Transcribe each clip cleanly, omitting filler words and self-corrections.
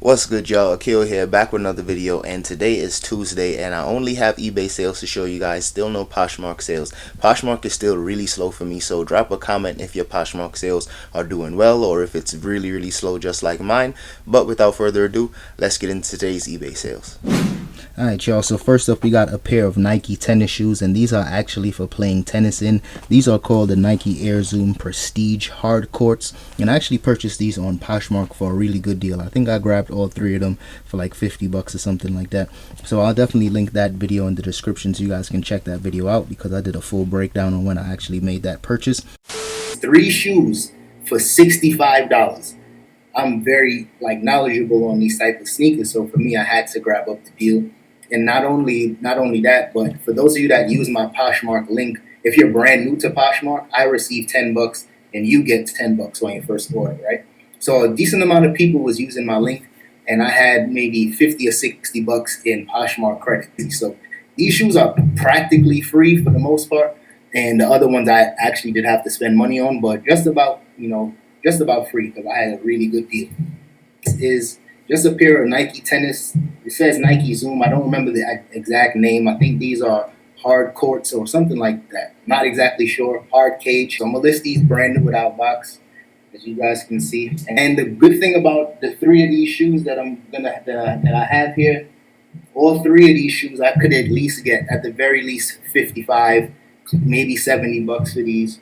What's good, y'all? Akil here, back with another video, and today is Tuesday and I only have eBay sales to show you guys. Still no Poshmark sales. Poshmark is still really slow for me, so drop a comment if your Poshmark sales are doing well or if it's really slow just like mine. But without further ado, let's get into today's eBay sales. Alright, y'all, so first up we got a pair of Nike tennis shoes, and these are actually for playing tennis in. These are called the Nike Air Zoom Prestige Hard Courts, and I actually purchased these on Poshmark for a really good deal. I think I grabbed all three of them for like 50 bucks or something like that. So I'll definitely link that video in the description so you guys can check that video out, because I did a full breakdown on when I actually made that purchase. 3 shoes for $65. I'm very knowledgeable on these type of sneakers, so for me I had to grab up the deal. And not only that, but for those of you that use my Poshmark link, if you're brand new to Poshmark, I receive 10 bucks and you get 10 bucks on your first order, right? So a decent amount of people was using my link, and I had maybe 50 or 60 bucks in Poshmark credit. So these shoes are practically free for the most part, and the other ones I actually did have to spend money on, but just about free because I had a really good deal. This is just a pair of Nike tennis. It says Nike Zoom. I don't remember the exact name. I think these are hard courts or something like that. Not exactly sure. Hard cage. So I'm gonna list these brand new without box, as you guys can see. And the good thing about the 3 of these shoes that I have here, all 3 of these shoes I could at least get at the very least 55, maybe 70 bucks for these.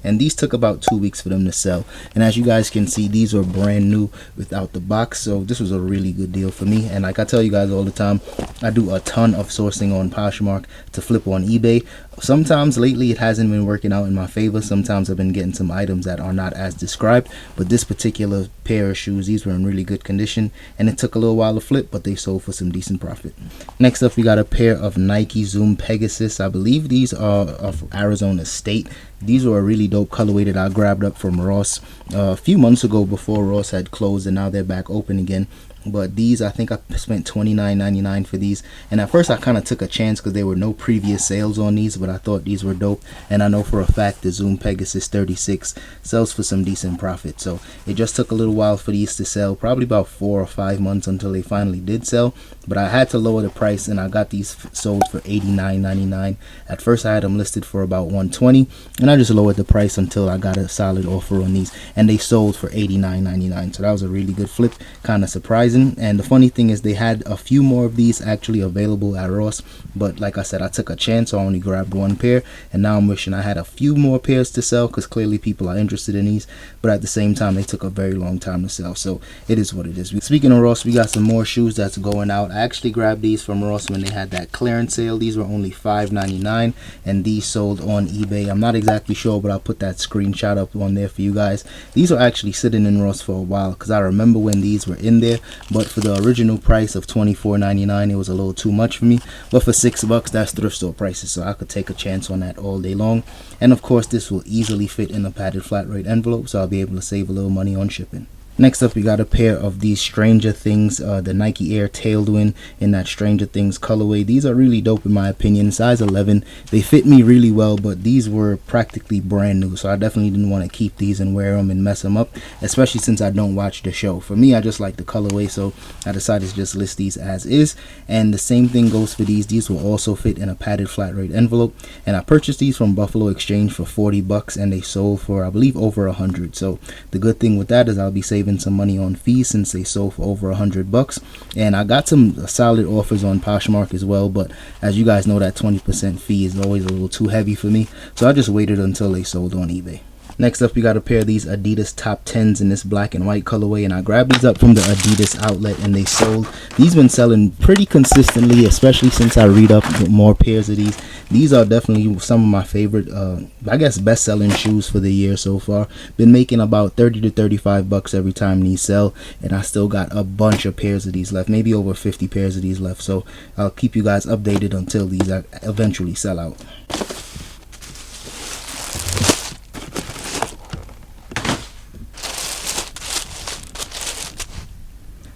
And these took about 2 weeks for them to sell, and as you guys can see, these were brand new without the box, so this was a really good deal for me. And like I tell you guys all the time, I do a ton of sourcing on Poshmark to flip on eBay. Sometimes lately it hasn't been working out in my favor. Sometimes I've been getting some items that are not as described, but this particular pair of shoes, these were in really good condition, and it took a little while to flip, but they sold for some decent profit. Next up we got a pair of Nike Zoom Pegasus. I believe these are of Arizona State. These were a really dope colorway that I grabbed up from Ross a few months ago before Ross had closed, and now they're back open again. But these, I think I spent $29.99 for these, and at first I kind of took a chance because there were no previous sales on these, but I thought these were dope, and I know for a fact the Zoom Pegasus 36 sells for some decent profit. So it just took a little while for these to sell, probably about 4 or 5 months until they finally did sell, but I had to lower the price and I got these sold for $89.99. At first I had them listed for about $120, and I just lowered the price until I got a solid offer on these, and they sold for $89.99. so that was a really good flip, kind of surprising. And the funny thing is they had a few more of these actually available at Ross, but like I said, I took a chance, so I only grabbed 1 pair, and now I'm wishing I had a few more pairs to sell because clearly people are interested in these, but at the same time they took a very long time to sell, so it is what it is. Speaking of Ross, we got some more shoes that's going out. I actually grabbed these from Ross when they had that clearance sale. These were only $5.99, and these sold on eBay. I'm not exactly sure, but I'll put that screenshot up on there for you guys. These are actually sitting in Ross for a while because I remember when these were in there, but for the original price of $24.99 it was a little too much for me. But for 6 bucks, that's thrift store prices, so I could take a chance on that all day long. And of course this will easily fit in a padded flat rate envelope, so I'll be able to save a little money on shipping. Next up we got a pair of these Stranger Things, the Nike Air Tailwind in that Stranger Things colorway. These are really dope in my opinion, size 11. They fit me really well, but these were practically brand new, so I definitely didn't want to keep these and wear them and mess them up, especially since I don't watch the show. For me, I just like the colorway, so I decided to just list these as is. And the same thing goes for these. These will also fit in a padded flat rate envelope, and I purchased these from Buffalo Exchange for 40 bucks, and they sold for I believe over 100. So the good thing with that is I'll be saving some money on fees since they sold for over 100 bucks. And I got some solid offers on Poshmark as well, but as you guys know, that 20% fee is always a little too heavy for me, so I just waited until they sold on eBay. Next up we got a pair of these Adidas Top 10s in this black and white colorway, and I grabbed these up from the Adidas outlet and they sold. These been selling pretty consistently, especially since I read up with more pairs of these. These are definitely some of my favorite, I guess, best selling shoes for the year so far. Been making about 30 to 35 bucks every time these sell, and I still got a bunch of pairs of these left, maybe over 50 pairs of these left, so I'll keep you guys updated until these eventually sell out.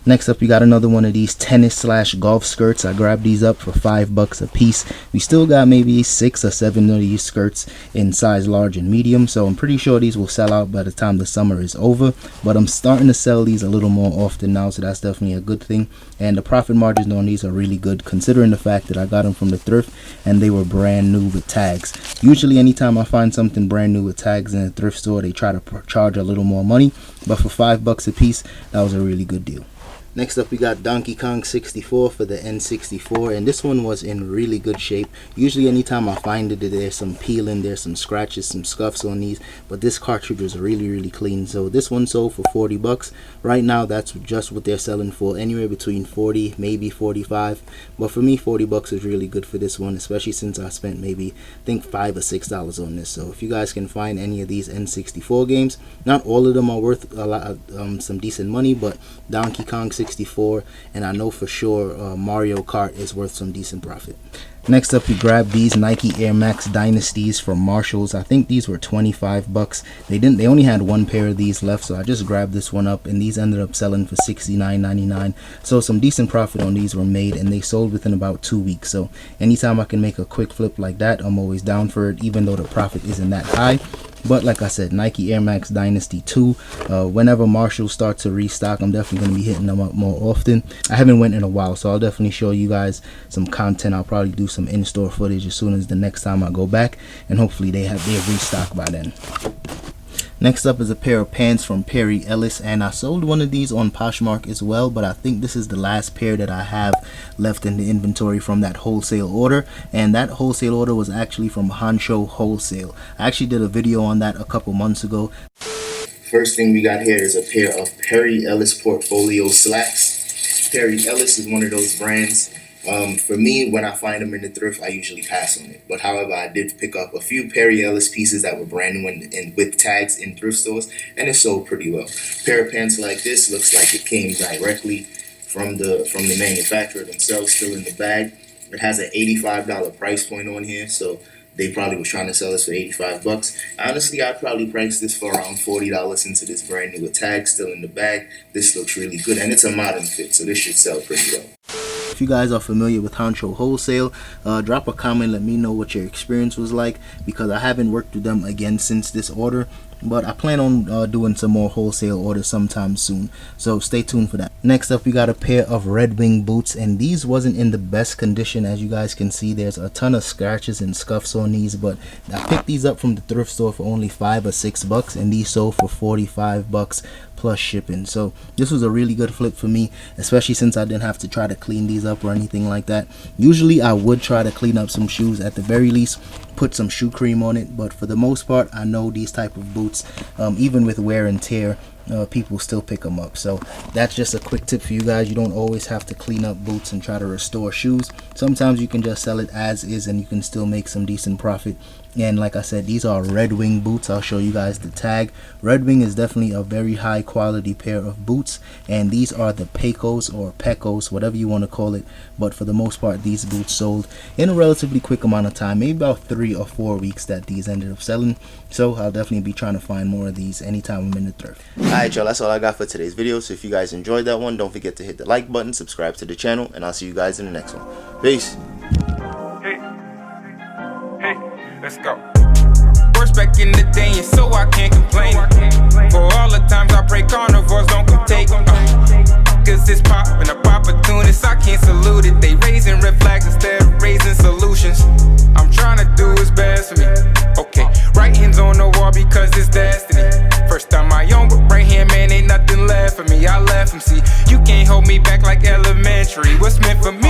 Next up, we got another one of these tennis/golf skirts. I grabbed these up for $5 a piece. We still got maybe 6 or 7 of these skirts in size large and medium, so I'm pretty sure these will sell out by the time the summer is over. But I'm starting to sell these a little more often now, so that's definitely a good thing. And the profit margins on these are really good, considering the fact that I got them from the thrift and they were brand new with tags. Usually anytime I find something brand new with tags in a thrift store, they try to charge a little more money, but for $5 a piece, that was a really good deal. Next up, we got Donkey Kong 64 for the N64, and this one was in really good shape. Usually anytime I find it, there's some peeling, there's some scratches, some scuffs on these, but this cartridge was really clean. So this one sold for $40. Right now, that's just what they're selling for, anywhere between 40, maybe 45. But for me, $40 is really good for this one, especially since I spent maybe, I think, $5 or $6 on this. So if you guys can find any of these N64 games, not all of them are worth a lot, some decent money, but Donkey Kong 64, and I know for sure Mario Kart is worth some decent profit. Next up, we grabbed these Nike Air Max Dynasties from Marshalls. I think these were $25. They only had one pair of these left, so I just grabbed this one up, and these ended up selling for $69.99. So some decent profit on these were made, and they sold within about 2 weeks. So anytime I can make a quick flip like that, I'm always down for it, even though the profit isn't that high. But like I said, Nike Air Max Dynasty 2, whenever Marshalls start to restock, I'm definitely going to be hitting them up more often. I haven't went in a while, so I'll definitely show you guys some content. I'll probably do some in-store footage as soon as the next time I go back, and hopefully they have restocked by then. Next up is a pair of pants from Perry Ellis, and I sold one of these on Poshmark as well, but I think this is the last pair that I have left in the inventory from that wholesale order, and that wholesale order was actually from Honcho Wholesale. I actually did a video on that a couple months ago. First thing we got here is a pair of Perry Ellis Portfolio slacks. Perry Ellis is one of those brands. For me, when I find them in the thrift, I usually pass on it. But however, I did pick up a few Perry Ellis pieces that were brand new and with tags in thrift stores, and it sold pretty well. A pair of pants like this looks like it came directly from the manufacturer themselves, still in the bag. It has an $85 price point on here, so they probably was trying to sell this for $85. Honestly, I'd probably price this for around $40 since it is brand new with tags still in the bag. This looks really good, and it's a modern fit, so this should sell pretty well. If you guys are familiar with Honcho Wholesale, drop a comment, let me know what your experience was like, because I haven't worked with them again since this order, but I plan on doing some more wholesale orders sometime soon, so stay tuned for that. Next up, we got a pair of Red Wing boots, and these wasn't in the best condition. As you guys can see, there's a ton of scratches and scuffs on these, but I picked these up from the thrift store for only $5 or $6, and these sold for $45 plus shipping. So this was a really good flip for me, especially since I didn't have to try to clean these up or anything like that. Usually I would try to clean up some shoes, at the very least put some shoe cream on it, but for the most part, I know these type of boots, even with wear and tear, people still pick them up. So that's just a quick tip for you guys. You don't always have to clean up boots and try to restore shoes. Sometimes you can just sell it as is and you can still make some decent profit. And like I said, these are Red Wing boots. I'll show you guys the tag. Red Wing is definitely a very high quality pair of boots, and these are the Pecos or Pecos, whatever you want to call it. But for the most part, these boots sold in a relatively quick amount of time, maybe about 3 or 4 weeks that these ended up selling. So I'll definitely be trying to find more of these anytime I'm in the thrift. Alright y'all, that's all I got for today's video. So if you guys enjoyed that one, don't forget to hit the like button, subscribe to the channel, and I'll see you guys in the next one. Peace. Let's go. Worst back in the day, and so I can't complain. For all the times I pray carnivores don't come take. Cause it's poppin' up opportunists, I can't salute it. They raising red flags instead of raising solutions. I'm trying to do what's best for me. Okay, right hand's on the wall because it's destiny. First time I own, but right hand, man, ain't nothing left for me. I left him, see, you can't hold me back like elementary. What's meant for me